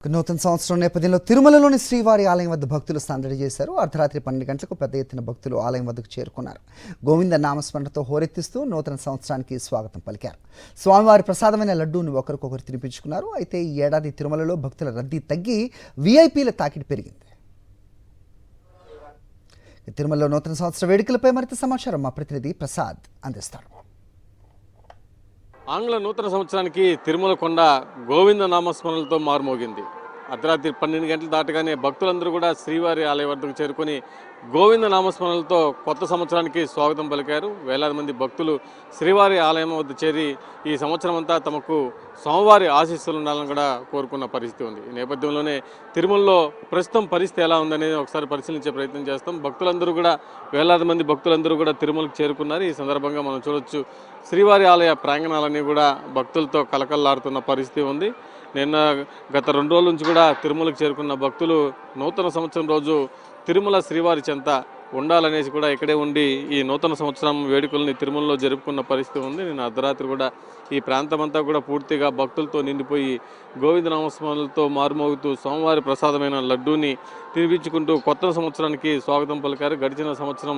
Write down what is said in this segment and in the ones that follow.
నూతన సంవత్సరం నేపథ్యంలో తిరుమలలోని శ్రీవారి ఆలయం వద్ద భక్తులు సందడి చేశారు. అర్ధరాత్రి 12 గంటలకు పెద్ద ఎత్తున భక్తులు ఆలయం వద్దకు చేరుకున్నారు. గోవింద నామస్మరణతో హోరెత్తిస్తూ నూతన సంవత్సరానికి స్వాగతం పలికారు. స్వామివారి ప్రసాదమైన లడ్డూను ఒకరికొకరు తినిపించుకున్నారు. అయితే ఈ ఏడాది తిరుమలలో భక్తుల రద్దీ తగ్గి వీఐపీల తాకిడి పెరిగింది. తిరుమలలో నూతన సంవత్సర వేడుకలపై మరింత సమాచారం మా ప్రతినిధి ప్రసాద్ అందిస్తారు. ఆంగ్ల నూతన సంవత్సరానికి తిరుమల కొండ గోవింద నామస్మరణలతో మారుమోగింది. అర్ధరాత్రి 12 గంటలు దాటగానే భక్తులందరూ కూడా శ్రీవారి ఆలయ వద్దకు చేరుకొని గోవింద నామస్మరణలతో కొత్త సంవత్సరానికి స్వాగతం పలికారు. వేలాది మంది భక్తులు శ్రీవారి ఆలయం వద్ద చేరి ఈ సంవత్సరం అంతా తమకు స్వామివారి ఆశీస్సులు ఉండాలని కూడా కోరుకున్న పరిస్థితి ఉంది. ఈ నేపథ్యంలోనే తిరుమలలో ప్రస్తుతం పరిస్థితి ఎలా ఉందనేది ఒకసారి పరిశీలించే ప్రయత్నం చేస్తాం. భక్తులందరూ కూడా వేలాది మంది భక్తులందరూ కూడా తిరుమలకు చేరుకున్నారు. ఈ సందర్భంగా మనం చూడొచ్చు శ్రీవారి ఆలయ ప్రాంగణాలన్నీ కూడా భక్తులతో కలకల్లాడుతున్న పరిస్థితి ఉంది. గత 2 రోజుల నుంచి కూడా తిరుమలకు చేరుకున్న భక్తులు నూతన సంవత్సరం రోజు తిరుమల శ్రీవారి చెంత ఉండాలనేసి కూడా ఇక్కడే ఉండి ఈ నూతన సంవత్సరం వేడుకల్ని తిరుమలలో జరుపుకున్న పరిస్థితి ఉంది. నిన్న అర్ధరాత్రి కూడా ఈ ప్రాంతం అంతా కూడా పూర్తిగా భక్తులతో నిండిపోయి గోవింద నామస్మరణలతో మారుమోగుతూ స్వామివారి ప్రసాదమైన లడ్డూని తినిపించుకుంటూ కొత్త సంవత్సరానికి స్వాగతం పలికారు. గడిచిన సంవత్సరం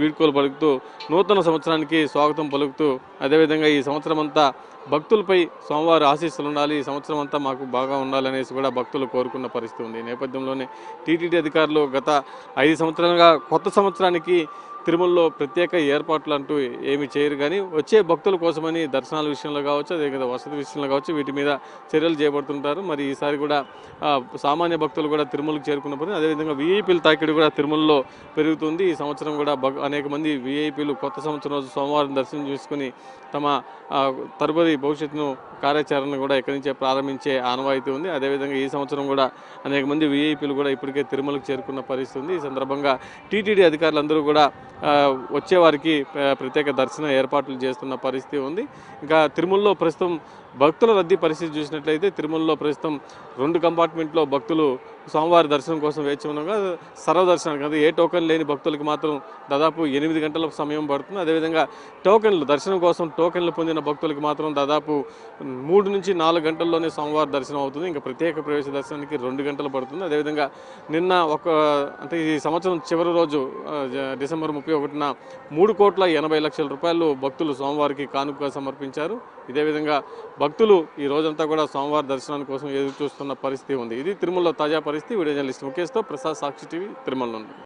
వీడ్కోలు పలుకుతూ నూతన సంవత్సరానికి స్వాగతం పలుకుతూ అదేవిధంగా ఈ సంవత్సరం అంతా భక్తులపై స్వామివారి ఆశీస్సులు ఉండాలి, ఈ సంవత్సరం అంతా మాకు బాగా ఉండాలనేసి కూడా భక్తులు కోరుకున్న పరిస్థితి ఉంది. ఈ నేపథ్యంలోనే టీటీడీ అధికారులు గత 5 సంవత్సరాలుగా కొత్త సంవత్సరానికి తిరుమలలో ప్రత్యేక ఏర్పాట్లు అంటూ ఏమీ చేయరు. కానీ వచ్చే భక్తుల కోసమని దర్శనాల విషయంలో కావచ్చు, అదే కదా వసతి విషయంలో కావచ్చు, వీటి మీద చర్యలు చేపడుతుంటారు. మరి ఈసారి కూడా సామాన్య భక్తులు కూడా తిరుమలకు చేరుకున్నప్పుడు అదేవిధంగా వీఐపీల తాకిడి కూడా తిరుమలలో పెరుగుతుంది. ఈ సంవత్సరం కూడా అనేక మంది వీఐపీలు కొత్త సంవత్సరం రోజు సోమవారం దర్శనం చేసుకుని తమ తదుపరి భవిష్యత్తును కార్యాచరణ కూడా ఇక్కడి నుంచే ప్రారంభించే ఆనవాయితీ ఉంది. అదేవిధంగా ఈ సంవత్సరం కూడా అనేక మంది వీఐపీలు కూడా ఇప్పటికే తిరుమలకు చేరుకున్న పరిస్థితి ఉంది. ఈ సందర్భంగా టీటీడీ అధికారులందరూ కూడా వచ్చేవారికి ప్రత్యేక దర్శన ఏర్పాట్లు చేస్తున్న పరిస్థితి ఉంది. ఇంకా తిరుమలలో ప్రస్తుతం భక్తుల రద్దీ పరిస్థితి చూసినట్లయితే తిరుమలలో ప్రస్తుతం 2 కంపార్ట్మెంట్లో భక్తులు స్వామివారి దర్శనం కోసం వేచి ఉండగా సర్వదర్శనానికి అంటే ఏ టోకెన్ లేని భక్తులకి మాత్రం దాదాపు 8 గంటల సమయం పడుతుంది. అదేవిధంగా దర్శనం కోసం టోకెన్లు పొందిన భక్తులకి మాత్రం దాదాపు 3 నుంచి 4 గంటల్లోనే స్వామివారి దర్శనం అవుతుంది. ఇంకా ప్రత్యేక ప్రవేశ దర్శనానికి 2 గంటలు పడుతుంది. అదేవిధంగా నిన్న అంటే ఈ సంవత్సరం చివరి రోజు డిసెంబర్ 31న 3,80,00,000 రూపాయలు భక్తులు స్వామివారికి కానుకగా సమర్పించారు. ఇదే విధంగా భక్తులు ఈ రోజంతా కూడా స్వామివారి దర్శనాని కోసం ఎదురు చూస్తున్న పరిస్థితి ఉంది. ఇది తిరుమలలో తాజా పరిస్థితి. వీడియో జర్నలిస్ట్ ముఖేష్తో ప్రసాద్, సాక్షి టీవీ, తిరుమల నుండి.